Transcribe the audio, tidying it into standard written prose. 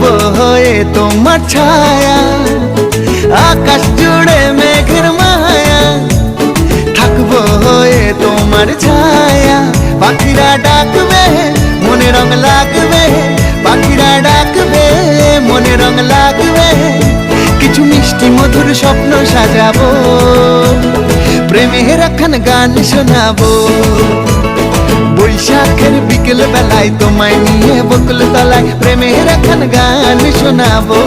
থাকবো হয়ে তোমার ছায়া, আকাশ জুড়ে মেঘের মায়া, থাকবো হয়ে তোমার ছায়া। পাখিরা ডাকবে মনে রং লাগবে, পাখিরা ডাকবে মনে রং লাগবে, কিছু মিষ্টি মধুর স্বপ্ন সাজাবো, প্রেমের একখান গান শোনাবো। বৈশাখের বিকেল বেলায় তোমায় নিয়ে বকুল তলায় প্রেমের একখান গান শোনাবো।